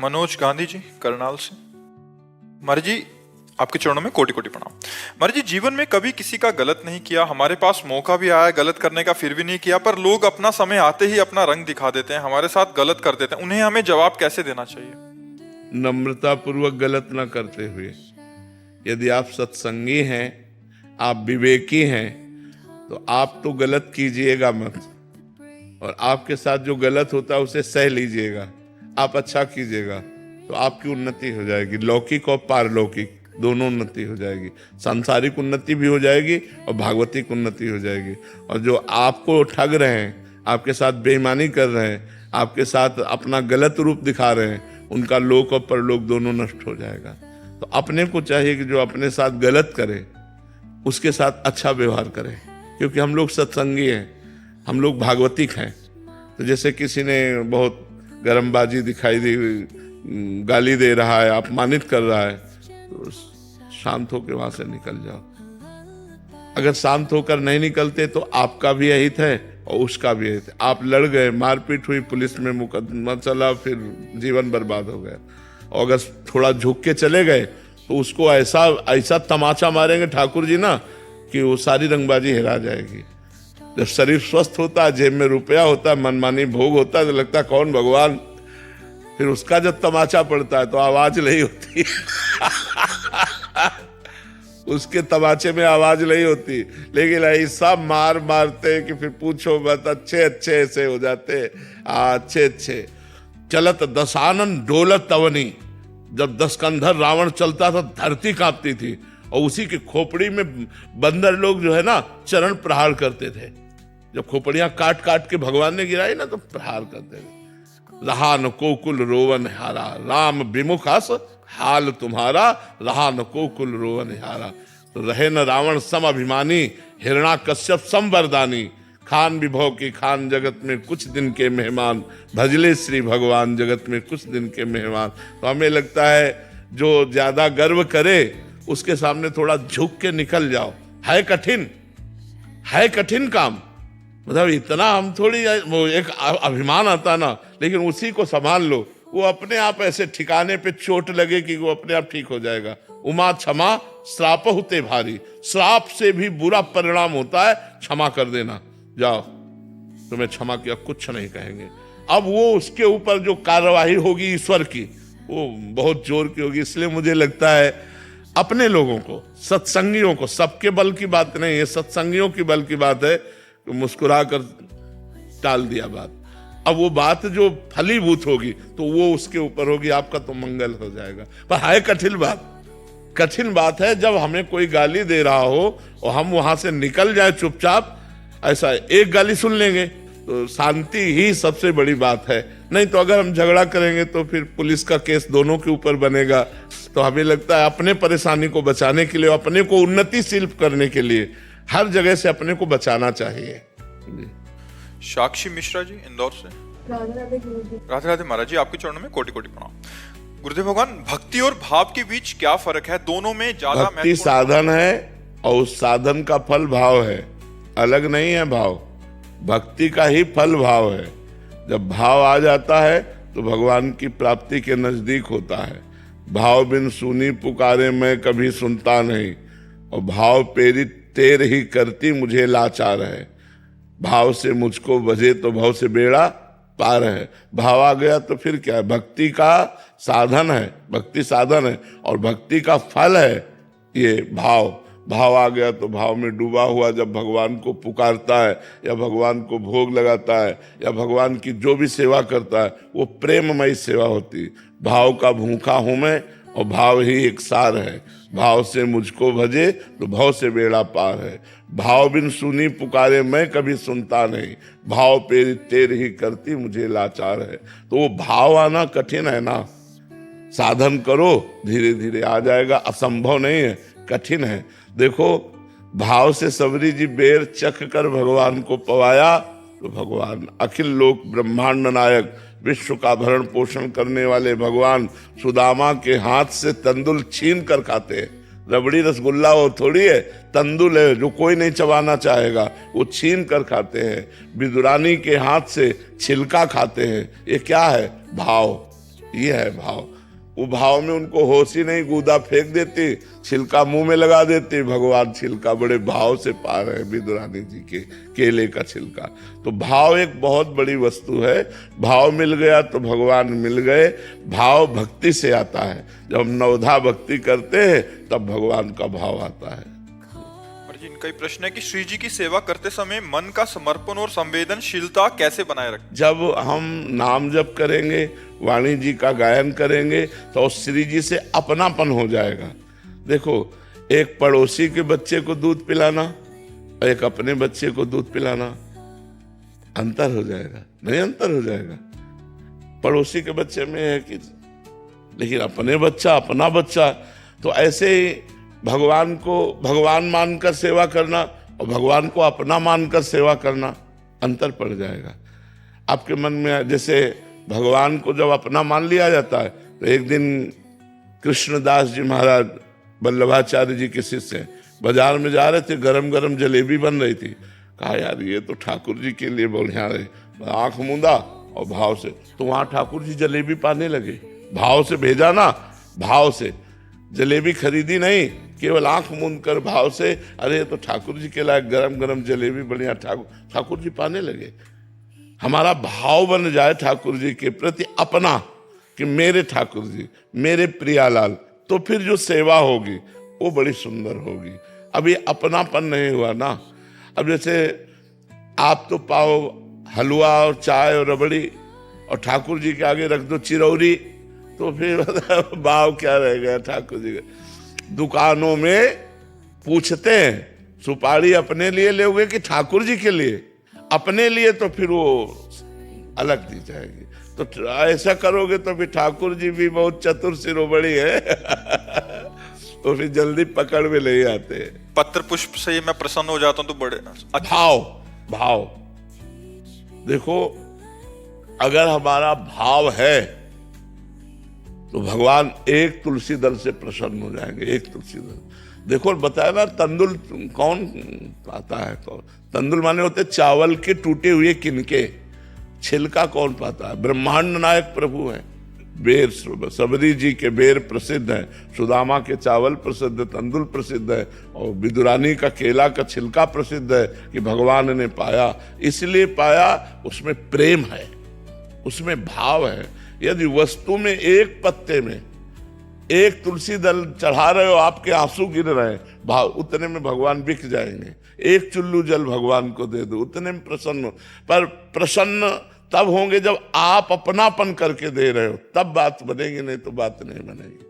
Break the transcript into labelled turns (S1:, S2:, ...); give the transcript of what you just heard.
S1: मनोज गांधी जी करनाल से। मारी जी, आपके चरणों में कोटि कोटि प्रणाम। मारी जी, जीवन में कभी किसी का गलत नहीं किया, हमारे पास मौका भी आया गलत करने का, फिर भी नहीं किया, पर लोग अपना समय आते ही अपना रंग दिखा देते हैं, हमारे साथ गलत कर देते हैं। उन्हें हमें जवाब कैसे देना चाहिए?
S2: नम्रता पूर्वक गलत ना करते हुए। यदि आप सत्संगी हैं, आप विवेकी हैं, तो आप तो गलत कीजिएगा मत, और आपके साथ जो गलत होता है उसे सह लीजिएगा। आप अच्छा कीजिएगा तो आपकी उन्नति हो जाएगी, लौकिक और पारलौकिक दोनों उन्नति हो जाएगी। सांसारिक उन्नति भी हो जाएगी और भागवतिक उन्नति हो जाएगी। और जो आपको ठग रहे हैं, आपके साथ बेईमानी कर रहे हैं, आपके साथ अपना गलत रूप दिखा रहे हैं, उनका लोक और परलोक दोनों नष्ट हो जाएगा। तो अपने को चाहिए कि जो अपने साथ गलत करे उसके साथ अच्छा व्यवहार करें, क्योंकि हम लोग सत्संगी हैं, हम लोग भागवतिक हैं। तो जैसे किसी ने बहुत गरमबाजी दिखाई दी, गाली दे रहा है, अपमानित कर रहा है, तो शांत होकर वहां से निकल जाओ। अगर शांत होकर नहीं निकलते तो आपका भी अहित है और उसका भी अहित है। आप लड़ गए, मारपीट हुई, पुलिस में मुकदमा चला, फिर जीवन बर्बाद हो गया। और अगर थोड़ा झुक के चले गए तो उसको ऐसा ऐसा तमाचा मारेंगे ठाकुर जी ना कि वो सारी रंगबाजी हिरा जाएगी। जब शरीर स्वस्थ होता है, जेब में रुपया होता है, मनमानी भोग होता है, तो लगता है कौन भगवान। फिर उसका जब तमाचा पड़ता है तो आवाज नहीं होती उसके तमाचे में आवाज नहीं होती, लेकिन ऐसा मार मारते कि फिर पूछो मत। अच्छे अच्छे ऐसे हो जाते, अच्छे अच्छे। चलत दशानन डोलत अवनी, जब 10 कंधर रावण चलता था धरती कांपती थी, और उसी की खोपड़ी में बंदर लोग जो है ना चरण प्रहार करते थे। जब खोपड़ियां काट काट के भगवान ने गिराई ना तो प्रहार करते थे। रहा न कोकुल रोवन हारा, राम विमुखास हाल तुम्हारा, रहा न कोकुल रोवन हारा। तो रहे न रावण सम अभिमानी, हिरणा कश्यप सम वरदानी। खान विभव की खान जगत में कुछ दिन के मेहमान, भजले श्री भगवान जगत में कुछ दिन के मेहमान। तो हमें लगता है जो ज्यादा गर्व करे उसके सामने थोड़ा झुक के निकल जाओ। है कठिन काम, मतलब इतना हम थोड़ी, वो एक अभिमान आता ना, लेकिन उसी को संभाल लो, वो अपने आप ऐसे ठिकाने पे चोट लगे कि वो अपने आप ठीक हो जाएगा। उमा क्षमा श्राप होते भारी, श्राप से भी बुरा परिणाम होता है क्षमा कर देना। जाओ, तुम्हें क्षमा किया, कुछ नहीं कहेंगे। अब वो उसके ऊपर जो कार्यवाही होगी ईश्वर की, वो बहुत जोर की होगी। इसलिए मुझे लगता है अपने लोगों को, सत्संगियों को, सबके बल की बात नहीं है, सत्संगियों की बल की बात है, तो मुस्कुरा कर टाल दिया बात। अब वो बात जो फलीभूत होगी तो वो उसके ऊपर होगी, आपका तो मंगल हो जाएगा। पर है कठिन बात है जब हमें कोई गाली दे रहा हो और हम वहां से निकल जाए चुपचाप। ऐसा एक गाली सुन लेंगे तो शांति ही सबसे बड़ी बात है। नहीं तो अगर हम झगड़ा करेंगे तो फिर पुलिस का केस दोनों के ऊपर बनेगा। तो हमें लगता है अपने परेशानी को बचाने के लिए, अपने को उन्नतिशील करने के लिए हर जगह से अपने को बचाना चाहिए।
S1: साक्षी मिश्रा जी इंदौर से। राधे राधे महाराज जी, आपके चरणों में कोटि कोटि प्रणाम। गुरुदेव भगवान, भक्ति और भाव के बीच क्या फर्क है? दोनों में ज्यादा
S2: भक्ति साधन है और उस साधन का फल भाव है, अलग नहीं है। भाव भक्ति का ही फल भाव है। जब भाव आ जाता है तो भगवान की प्राप्ति के नजदीक होता है। भाव बिन सुनी पुकारे मैं कभी सुनता नहीं, और भाव प्रेरित तेर ही करती मुझे लाचार है। भाव से मुझको बजे तो भाव से बेड़ा पार है। भाव आ गया तो फिर क्या है? भक्ति का साधन है, भक्ति साधन है, और भक्ति का फल है ये भाव। भाव आ गया तो भाव में डूबा हुआ जब भगवान को पुकारता है या भगवान को भोग लगाता है या भगवान की जो भी सेवा करता है वो प्रेममयी सेवा होती है। भाव का भूखा हूं मैं और भाव ही एक सार है। भाव से मुझको भजे तो भाव से बेड़ा पार है। भाव बिन सुनी पुकारे मैं कभी सुनता नहीं, भाव पे तेर ही करती मुझे लाचार है। तो वो भाव आना कठिन है ना, साधन करो धीरे धीरे आ जाएगा। असंभव नहीं है, कठिन है। देखो, भाव से सबरी जी बेर चख कर भगवान को पवाया तो भगवान अखिल लोक ब्रह्मांड नायक, विश्व का भरण पोषण करने वाले भगवान सुदामा के हाथ से तंदुल छीन कर खाते हैं। रबड़ी रसगुल्ला वो थोड़ी है, तंदुल है जो कोई नहीं चबाना चाहेगा, वो छीन कर खाते हैं। विदुरानी के हाथ से छिलका खाते हैं। ये क्या है? भाव। ये है भाव। वो भाव में उनको होश ही नहीं, गूदा फेंक देती, छिलका मुंह में लगा देती, भगवान छिलका बड़े भाव से पा रहे हैं विदुरानी जी के केले का छिलका। तो भाव एक बहुत बड़ी वस्तु है। भाव मिल गया तो भगवान मिल गए। भाव भक्ति से आता है। जब हम नवधा भक्ति करते हैं तब भगवान का भाव आता है।
S1: और जी इनका ही प्रश्न है कि श्री जी की सेवा करते समय मन का समर्पण और संवेदनशीलता कैसे बनाए रखें?
S2: जब हम नाम जप करेंगे, वाणी जी का गायन करेंगे तो श्री जी से अपनापन हो जाएगा। देखो, एक पड़ोसी के बच्चे को दूध पिलाना और एक अपने बच्चे को दूध पिलाना, अंतर हो जाएगा? नहीं, अंतर हो जाएगा। पड़ोसी के बच्चे में है कि, लेकिन अपने बच्चा, अपना बच्चा, तो ऐसे ही भगवान को भगवान मानकर सेवा करना और भगवान को अपना मानकर सेवा करना, अंतर पड़ जाएगा। आपके मन में जैसे भगवान को जब अपना मान लिया जाता है, तो एक दिन कृष्णदास जी महाराज वल्लभाचार्य जी के शिष्य बाजार में जा रहे थे, गरम गरम जलेबी बन रही थी। कहा यार ये तो ठाकुर जी के लिए बढ़िया है। आंख मूंदा और भाव से, तो वहां ठाकुर जी जलेबी पाने लगे। भाव से भेजा ना, भाव से, जलेबी खरीदी नहीं, केवल आंख मूंद कर भाव से, अरे तो ठाकुर जी के लायक गरम गरम जलेबी बढ़िया, ठाकुर जी पाने लगे। हमारा भाव बन जाए ठाकुर जी के प्रति अपना, कि मेरे ठाकुर जी, मेरे प्रियालाल, तो फिर जो सेवा होगी वो बड़ी सुंदर होगी। अब ये अपनापन नहीं हुआ ना। अब जैसे आप तो पाओ हलवा और चाय और रबड़ी और ठाकुर जी के आगे रख दो चिरौरी, तो फिर भाव क्या रह गया ठाकुर जी का। दुकानों में पूछते हैं सुपारी अपने लिए लोगे कि ठाकुर जी के लिए? अपने लिए तो फिर वो अलग दी जाएगी। तो ऐसा करोगे तो फिर ठाकुर जी भी बहुत चतुर शिरोमणि है तो फिर जल्दी पकड़ में नहीं आते।
S1: पत्र पुष्प से मैं प्रसन्न हो जाता हूँ तो बड़े
S2: भाव देखो, अगर हमारा भाव है तो भगवान एक तुलसी दल से प्रसन्न हो जाएंगे। एक तुलसी दल, देखो बताया ना, तंदुल कौन पाता है? कौन? तंदुल माने होते चावल के टूटे हुए किनके, छिलका कौन पाता है? ब्रह्मांड नायक प्रभु है। बेर, सबरी जी के बेर प्रसिद्ध है, सुदामा के चावल प्रसिद्ध है, तंदुल प्रसिद्ध है, और विदुरानी का केला का छिलका प्रसिद्ध है कि भगवान ने पाया। इसलिए पाया, उसमें प्रेम है, उसमें भाव है। यदि वस्तु में एक पत्ते में एक तुलसी दल चढ़ा रहे हो, आपके आंसू गिर रहे हैं, भाव उतने में भगवान बिक जाएंगे। एक चुल्लू जल भगवान को दे दो, उतने में प्रसन्न हो। पर प्रसन्न तब होंगे जब आप अपनापन करके दे रहे हो, तब बात बनेगी, नहीं तो बात नहीं बनेगी।